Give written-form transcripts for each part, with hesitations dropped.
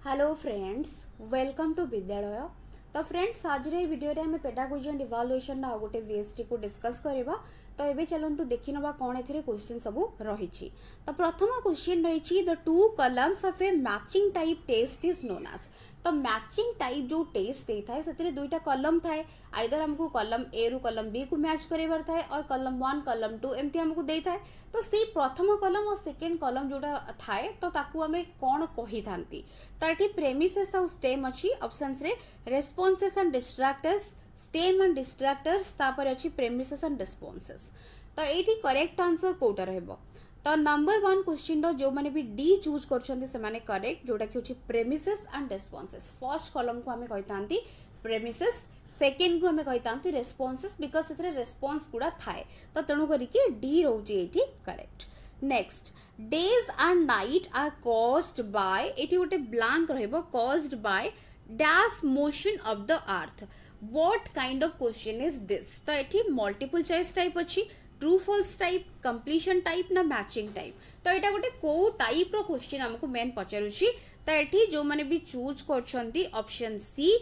Hello friends, welcome to विद्यालय। तो friends, आज वीडियो रे हमें पेडागोजी एंड इवैल्यूएशन ना गोटे वीएसटी को डिस्कस करबा। तो एबे चलंतु देखि नबा कोन एथिरे क्वेश्चन सब रहिछि। तो प्रथम क्वेश्चन रहिछि the two columns of a matching type test is known as. तो मैचिंग टाइप जो टेस्ट देता है सेतिरे दुईटा कॉलम थाए, आइदर हमको कॉलम ए रु कॉलम बी को मैच करबार थाए और कॉलम 1 कॉलम 2 एमती हमको देता है। तो से प्रथम कॉलम और सेकंड कॉलम जोटा थाए तो ताकू हमें कोन कहि थांती। तो एठी प्रेमिसेस और स्टेम अछि ऑप्शंस रे रेस्पोंसेस एंड डिस्ट्रैक्टर्स, स्टेम एंड डिस्ट्रैक्टर्स, तापर अछि प्रेमिसेस एंड रेस्पोंसेस। तो एठी करेक्ट आंसर कोटा रहबो। तो नंबर 1 क्वेश्चन रो जो माने भी डी चूज करछन्ती से माने करेक्ट, जोटा कि होछि premises and responses. First column को हमें कहितांती प्रेमिसेस, सेकंड को हमें कहितांती रेस्पोंसेस, बिकॉज़ सेतरे रेस्पोंस गुडा थाए। तो तणु करी कि डी रोजी एठी correct. Next, days and night are caused by, एठी गोटे ब्लैंक रहबो, caused by dash motion of the earth. What kind of question is this? तो एठी मल्टीपल चॉइस टाइप अछि, true false type, completion type ना मैचिंग टाइप। तो एटा गोटे को टाइप रो क्वेश्चन हमको मेन पचारुछि। तो एठी जो माने भी चूज करछन्ती ऑप्शन सी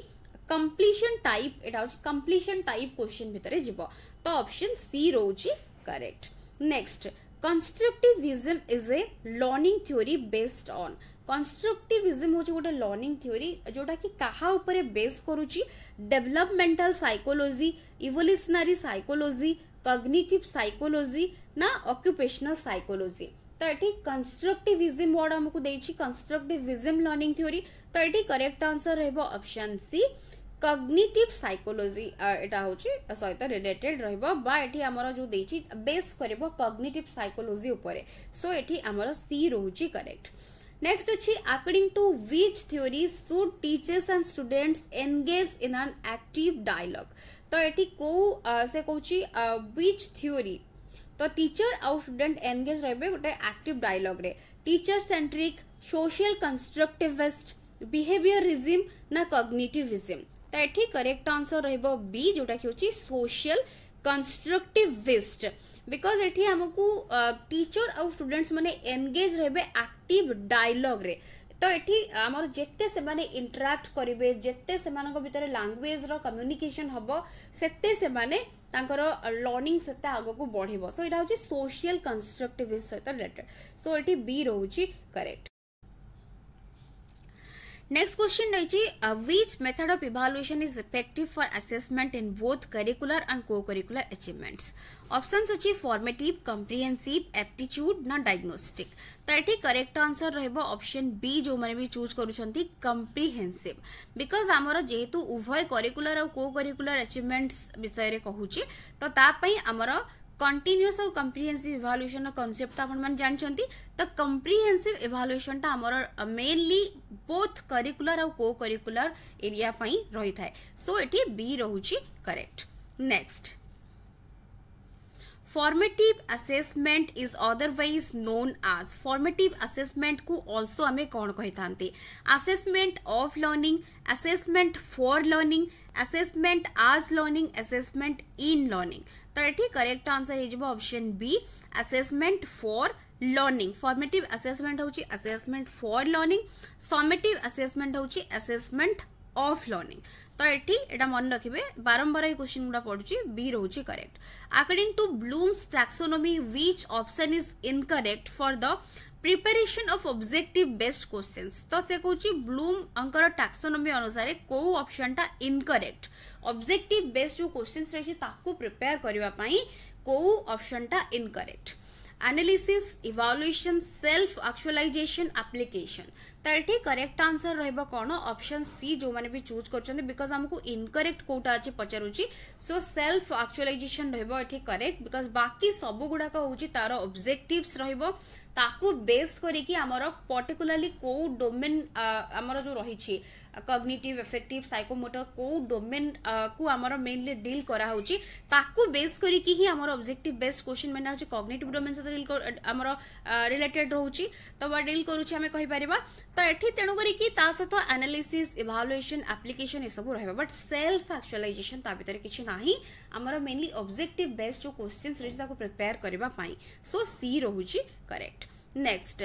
कंप्लीशन टाइप, एटा होछि कंप्लीशन टाइप क्वेश्चन भितरे जिवो। तो ऑप्शन सी रोछि correct. Next, constructivism is a learning theory based on. Constructivism होछि गोटे लर्निंग थ्योरी जोटा कि काहा ऊपर बेस करूछि, developmental psychology, evolutionary psychology, cognitive psychology ना ऑक्यूपेशनल साइकोलॉजी। तो एठी कंस्ट्रक्टिविज्म वर्ड हमको देछि कंस्ट्रक्टिविज्म लर्निंग थ्योरी। तो एठी करेक्ट आंसर रहबो ऑप्शन सी कॉग्निटिव साइकोलॉजी। एटा होछि सहित रिलेटेड रहबो बा एठी हमर जो देछि बेस करबो कॉग्निटिव साइकोलॉजी ऊपर। सो एठी हमर सी रोछि करेक्ट। नेक्स्ट अछि according to which theory should teachers and students engage in an active dialogue. तो एठी को से कहूछि व्हिच थ्योरी, तो टीचर और स्टूडेंट एंगेज रहबे गोटे एक्टिव डायलॉग रे। Teacher centric, social constructivist, behaviourism ना कॉग्निटिविज्म। तो एठी करेक्ट आंसर रहबो बी, जोटा कि होछि सोशल कंस्ट्रक्टिविस्ट, बिकॉज एठी हमकु टीचर और स्टूडेंट्स माने एंगेज रहबे एक्टिव डायलॉग रे। तो एठी हमर जेते से माने इंटरैक्ट करिवे, जेते से मानको भितरे लैंग्वेज रो कम्युनिकेशन हबो, सेते से माने तांकर लर्निंग सेते आगो को बढ़िबो। सो एटा होछि सोशल कंस्ट्रक्टिविस्ट सहित रिलेटेड। सो एठी बी रहउछि करेक्ट। नेक्स्ट क्वेश्चन रही which method of evaluation is effective for assessment in both curricular and को करिकुलर अचीवमेंट्स। ऑप्शंस अछि फॉर्मेटिव, कॉम्प्रिहेंसिव, एप्टीट्यूड ना डायग्नोस्टिक। तो एठी करेक्ट आंसर रहबो ऑप्शन बी, जो माने भी चूज करूछंती कॉम्प्रिहेंसिव, बिकॉज हमर जेहेतु उभय करिकुलर और को करिकुलर अचीवमेंट्स विषय रे कहूची। तो ता पई हमर कंटिन्यूअस और कॉम्प्रिहेंसिव इवैल्यूएशन कांसेप्ट आपण मन जानछंती। तो कॉम्प्रिहेंसिव इवैल्यूएशन ता हमर मेनली बोथ करिकुलर और को करिकुलर एरिया पई रही थाए। सो एठी बी रहउची correct. Next, formative assessment is otherwise known as. Formative assessment को आल्सो हमें कौन कहि थांती? Assessment of learning, assessment for learning, assessment as learning, assessment in learning. तो एठी करेक्ट आंसर हे जबो option B assessment for learning. Formative assessment होची assessment for learning, summative assessment होची असेसमेंट ऑफ लर्निंग। तो एठी एटा मन रखिबे, बारंबार ए क्वेश्चन गुडा पडुची, बी रहउची correct. According to Bloom's taxonomy which option is incorrect for the preparation of objective based questions. तो से कहूची ब्लूम अंकर टैक्सोनॉमी अनुसार को ऑप्शन टा इनकरेक्ट, ऑब्जेक्टिव बेस्ड जो क्वेश्चंस रही ताकू प्रिपेयर करबा पई को ऑप्शन टा incorrect. Analysis, evaluation, self actualization, application. तो एठी करेक्ट आंसर रहबो कोन? ऑप्शन सी, जो माने भी चूज करछन्ते, बिकॉज हमको इनकरेक्ट कोटा अछि पचारुछि। सो सेल्फ एक्चुअलाइजेशन रहबो एठी करेक्ट, बिकॉज बाकी सब गुडा का होछि तार ऑब्जेक्टिव्स रहबो, ताकू बेस करी कि हमर पर्टिकुलरली को डोमेन हमर जो रही छी कॉग्निटिव, अफेक्टिव, साइकोमोटर को डोमेन को हमर मेनली डील करा होछि, ताकू बेस करी कि ही हमर ऑब्जेक्टिव बेस्ड क्वेश्चन मेना होछि कॉग्निटिव डोमेन से हमर रिलेटेड रहउछि। तो बा डील करूछि हमें कहि परिबा। तो एठी तेणु करी कि ता सतो एनालिसिस, इवैल्यूएशन, एप्लीकेशन ए सब रहबा, बट सेल्फ एक्चुअलाइजेशन ता भीतर किछि नाही, हमर मेनली ऑब्जेक्टिव बेस्ड जो क्वेश्चंस रही ताको प्रिपेयर करबा पई। सो सी रहउछि correct. Next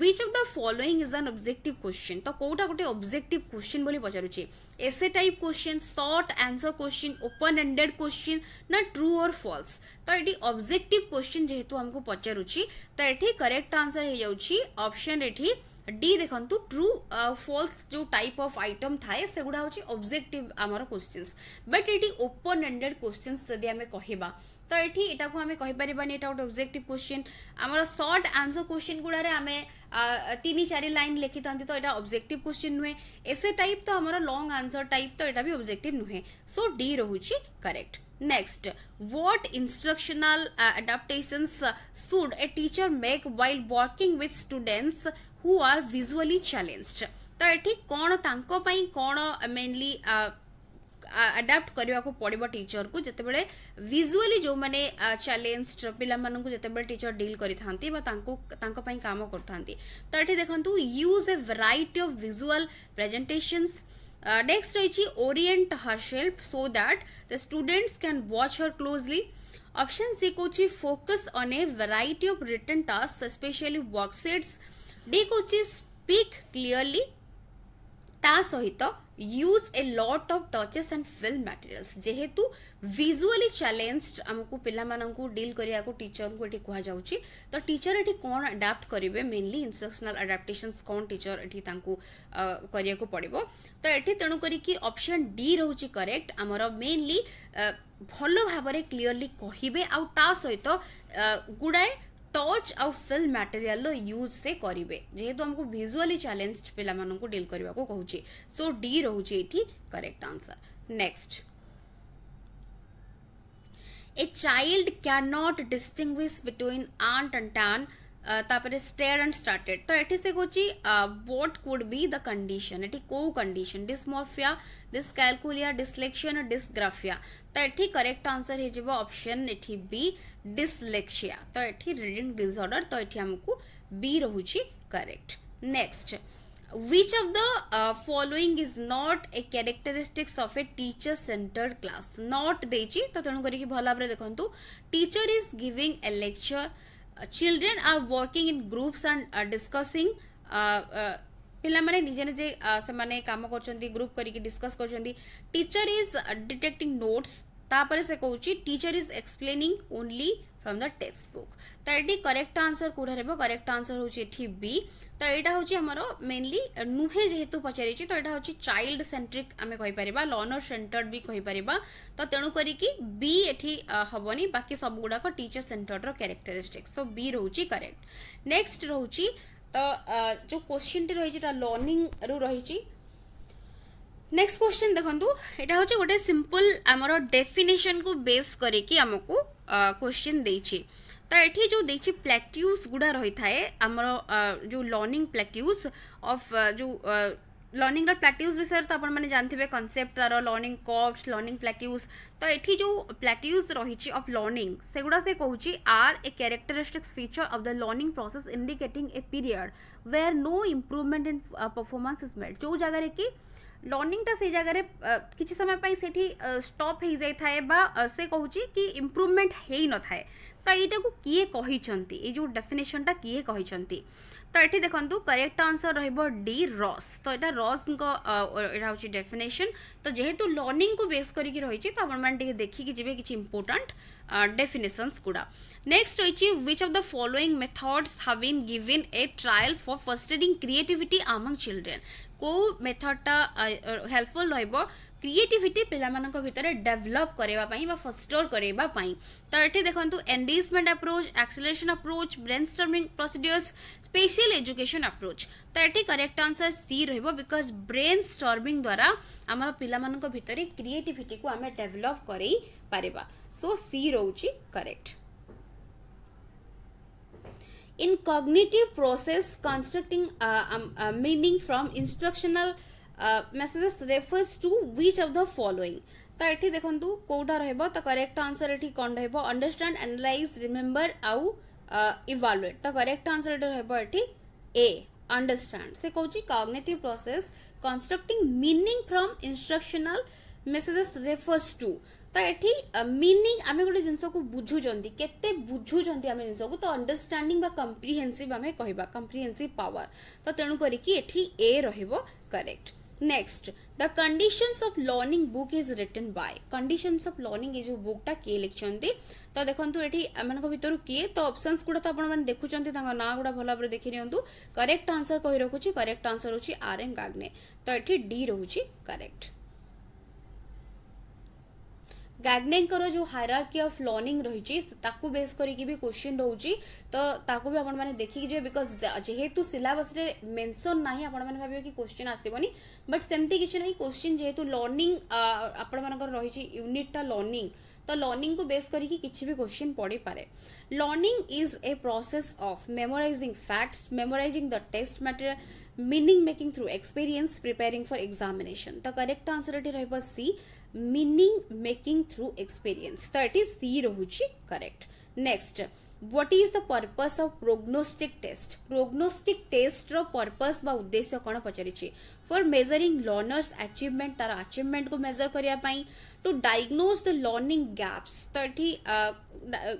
which of the following is an objective question तो कोटा गोटे ऑब्जेक्टिव क्वेश्चन बोली पचारुची essay type question short answer question open ended question ना ट्रू और फॉल्स तो ये ऑब्जेक्टिव क्वेश्चन जेहेतु हमको पचारुची तो ये करेक्ट आंसर हो जाउची ऑप्शन ये डी देखंतु ट्रू फॉल्स जो टाइप ऑफ आइटम थाए से गुडा होची ऑब्जेक्टिव आमर questions but eighty open ended questions जदि हमें कहिबा तो एठी एटा को हमें कहि परिबानी एटा गोटे ऑब्जेक्टिव क्वेश्चन आमर शॉर्ट आंसर क्वेश्चन गुडा रे हमें 3-4 लाइन लिखि तांती तो एटा ऑब्जेक्टिव क्वेश्चन नुहे ऐसे टाइप तो हमारा लॉन्ग आंसर टाइप तो एटा भी ऑब्जेक्टिव नुहे सो डी रहुची correct next what instructional adaptations should a teacher make while working with students who are visually challenged तो एठी कोन तांको पई कोन मेनली अडाप्ट करने को पड़ो टीचर को जिते बड़े विजुअली जो मैंने चैलेंज्ड पिला मानू जिते बड़े टीचर डील करी काम करथांती तो ये देखंतु use A variety of visual presentations next रही orient herself so that the students can watch her closely option C Kochi focus on a variety of written tasks especially worksheets D Kochi speak clearly ता सहित use a lot of touches and film materials जेहेतु visually challenged हमको पिला माननकु deal करिया को teacher को एठी कहा जाउची तो टीचर एठी कोन अडाप्ट करिवे मेनली इंस्ट्रक्शनल अडाप्टेशंस कोन टीचर एठी तांकु करिया को पड़िबो तो एठी तणु करी कि ऑप्शन डी रहउची करेक्ट हमर मेनली भलो भाबरे क्लियरली कहिबे आ ता सहित गुडाए टच आउ फिल्म मटेरियल यूज से करेंगे जेहेतु हमको विजुअली चैलेंज्ड पिला माननकु डील करबा को कहूची सो डी रहउची एठी correct answer next a child can not distinguish between ant and tan तापरे स्टेयर एंड स्टार्टेड तो एठी से कोची what could be the condition एठी को condition dysmorphia dyscalculia dyslexia dysgraphia तो एठी करेक्ट आंसर हे जेबो ऑप्शन एठी बी डिस्लेक्सिया तो एठी रीडिंग डिसऑर्डर तो एठी हमको बी रहउची correct next which of the following is not a characteristics of a teacher centered class not देची तो तेणु करी भल भाव देखंतु teacher is giving a lecture children are working in groups and discussing पिला माने निजे निजे से माने काम करछंती ग्रुप करी डिस्कस करछंती टीचर इज डिटेक्टिंग नोट्स तापरे से कहूची teacher is explaining only from the text book तो ये करेक्ट आंसर कोठा रहबो करेक्ट आंसर होची एठी बी तो एटा होची हमरो मेनली नुहे जेहेतु पचारिची तो एटा होची चाइल्ड सेंट्रिक आमे कहि परिबा लर्नर सेंटर्ड भी कहि परिबा तो तेणु करी कि बी एठी हबनी बाकी सब गुडा को टीचर सेंटर्ड रो कैरेक्टरिस्टिक्स सो बी रहउची करेक्ट नेक्स्ट रहउची तो जो क्वेश्चन टी रहिची ता लर्निंग रु रहिची नेक्स्ट क्वेश्चन देखंतु एटा होची गोटे सिंपल हमरो डेफिनेशन को बेस करी कि हमको क्वेश्चन देछि तो एठी जो देछि प्लेट्यूज गुडा रही थाए हमरो जो लर्निंग प्लेट्यूज ऑफ जो लर्निंग प्लेट्यूज विषय तो अपन माने जानथिबे कांसेप्ट तार लर्निंग कर्व्स लर्निंग प्लेट्यूज तो एठी जो प्लेट्यूज रहिछि ऑफ लर्निंग सेगुडा से कहूछि are a characteristics feature of the learning process indicating a period where no improvement in performance is made जो जगह रे कि लर्निंग टा से जगह रे किछि समय पई सेठी स्टॉप हे जाय थाए बा से कहूछि कि इंप्रूवमेंट हेई न थाए तो एटा को किए कहि छंती ए जो डेफिनेशन टा किए कहि छंती तो एठी देखंतु करेक्ट आंसर रहइबो डी रॉस तो एटा रॉस को एटा होछि डेफिनेशन तो जेहेतु लर्निंग को बेस करी कि रहिछि तो अपन मान टिके देखि कि जेबे किछि इंपोर्टेंट डेफिनेशंस गुडा नेक्स्ट रहिछि which of the following methods have been given a trial for fostering creativity among children को मेथडटा हेल्पफुल रहइबो क्रिएटिविटी पिला मानक भितर डेवलप करेबा पई बा फॉस्टर करेबा पई तो एठी देखंतु engagement approach acceleration approach brainstorming procedures special education approach तो एठी करेक्ट आंसर सी रहइबो बिकॉज़ ब्रेनस्टॉर्मिंग द्वारा हमर पिला मानक भितर क्रिएटिविटी को हमें डेवलप करै पारेबा सो सी रहउची correct in cognitive process constructing meaning from instructional messages refers to which of the following तो एठी देखंतु कोडा रहबो तो करेक्ट आंसर एठी कोन रहबो अंडरस्टैंड एनालाइज रिमेंबर आउ इवैल्यूएट तो करेक्ट आंसर एठी रहबो एठी ए अंडरस्टैंड से कहूची cognitive process constructing meaning from instructional messages refers to तो ये मीनिंग आम गोटे जिनस को बुझुंट केते बुझुंट आम जिनस को तो अंडरस्टैंडिंग कम्प्रिहेंसिव आम कह कम्प्रिहेंसिव पावर तो तेणु करके ए रहिबो correct. Next the conditions of learning book is written by conditions of learning ये जो बुकटा किए लिखिछन्ती तो देखंतु एठी एमानक भितर किए तो ऑप्शंस गुडा तो आपण माने देखुछन्ती तांगा ना गुडा भला भाबरे देखि नियंतु करेक्ट आंसर कहि रखुची करेक्ट आंसर होची आर एन गाग्ने तो एठी डी रहउची करेक्ट। गाग्नेकर जो हायरार्की ऑफ लर्निंग रही ताकू बेस करके भी क्वेश्चन रोची तो ताकू भी आपण माने देखि जे बिकॉज जेहेतु सिलेबस रे मेंशन नाही आपण माने भाबे कि क्वेश्चन आसीबनी बट सेमती किछ नाही क्वेश्चन जेहेतु लर्निंग आपण मानकर रही यूनिट टा लर्निंग तो लर्निंग को बेस करके किसी भी क्वेश्चन पड़ी पारे। Learning is a process of memorising facts memorising the test material meaning making through experience preparing for examination तो करेक्ट आंसर एटी रहबो C meaning making through experience तो एटी सी रहउची correct. Next what is the purpose of prognostic test रो purpose बा उद्देश्य कोन पचारिछि फॉर मेजरिंग लर्नर्स अचीवमेंट तार अचीवमेंट को मेजर करिया पई to diagnose the learning gaps तो एठी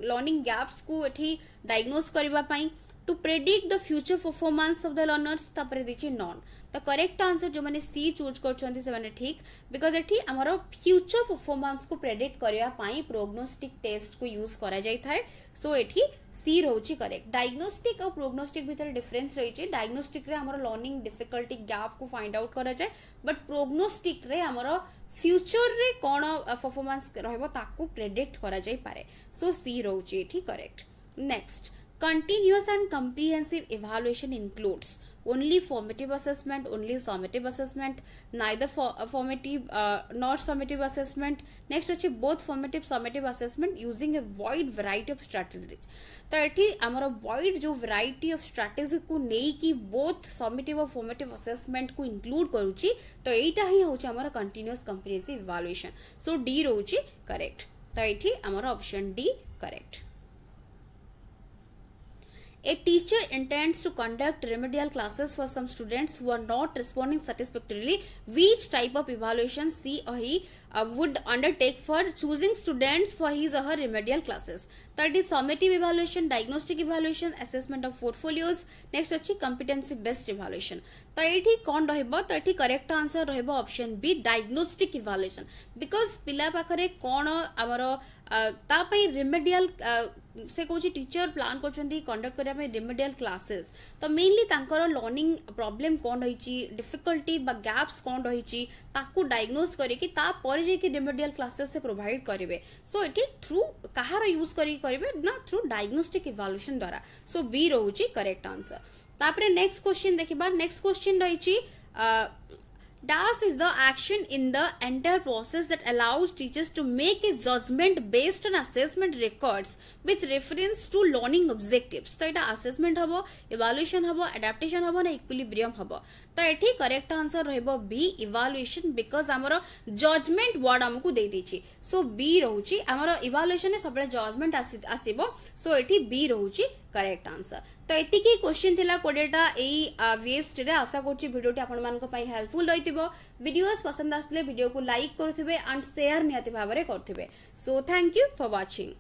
लर्निंग गैप्स को एठी डायग्नोज करिबा पई to predict the future performance of the learners तापरे दिछि नॉन तो करेक्ट आंसर जो माने सी चूज करछन्ती से माने ठीक बिकॉज एठी हमरो फ्यूचर परफॉर्मेंस को प्रेडिक्ट करिया पाई प्रोग्नोस्टिक टेस्ट को यूज करा जाय थाए सो एठी सी रहउची करेक्ट। डायग्नोस्टिक और प्रोग्नोस्टिक भीतर डिफरेंस रही डायग्नोस्टिक रे हमरो लर्निंग डिफिकल्टी गैप को फाइंड आउट करा जाय बट प्रोग्नोस्टिक रे हमरो फ्यूचर रे कोन परफॉर्मेंस रहबो ताकू प्रेडिक्ट करा जाय पारे सो सी रहउची एठी correct. Next continuous and comprehensive evaluation includes only formative assessment, only summative assessment, neither formative nor summative assessment. Next अछि both formative summative assessment using a wide variety of strategies तो एठी हमर वाइड जो variety of strategy को नेई की both summative और formative assessment को include करूची तो एटा ही होची हमर continuous comprehensive evaluation so D रहउची करेक्ट तो एठी हमर option D correct. A teacher intends to conduct remedial classes for some students who are not responding satisfactorily. Which type of evaluation she or he would undertake for choosing students for his or her remedial classes? That is summative evaluation, diagnostic evaluation, assessment of portfolios. Next अछि competency based evaluation. तो एठी कोन रहबो तो एठी correct answer रहबो option B diagnostic evaluation because पिला पाखरे कोन हमरो ता पई रिमेडियल से कोची टीचर प्लान करछंती कंडक्ट करिया में रिमेडियल क्लासेस तो मेनली तांकर लर्निंग प्रॉब्लम कोन रहिची डिफिकल्टी बा गैप्स कोन रहिची ताकू डायग्नोस करे कि ता पर जे कि रिमेडियल क्लासेस से प्रोवाइड करिवे सो इट थ्रू कहार यूज करिवे ना थ्रू डायग्नोस्टिक इवैल्यूएशन द्वारा सो बी रहउची करेक्ट आंसर। तापरे नेक्स्ट क्वेश्चन देखिबा नेक्स्ट क्वेश्चन रहिची DAS is the action in the entire process that allows teachers to make a judgment based on assessment records with reference to learning objectives. तो इटा assessment हबो, evaluation हबो, adaptation हबो ना equilibrium हबो। तो एठी correct answer रहबो B evaluation because हमरो judgment word हमकु दे दिछि। So B रहउची हमरो evaluation ने सबले judgment आसीबो so एठी B रहउची करेक्ट आंसर। तो एतिकी क्वेश्चन थिला 20टा एई वेस्ट रे आशा करछि वीडियोटी आपण मानक पई हेल्पफुल रहितिबो। वीडियोस पसंद आसले वीडियो को लाइक करथिबे एंड शेयर नियति भाबरे करथिबे। So thank you for watching.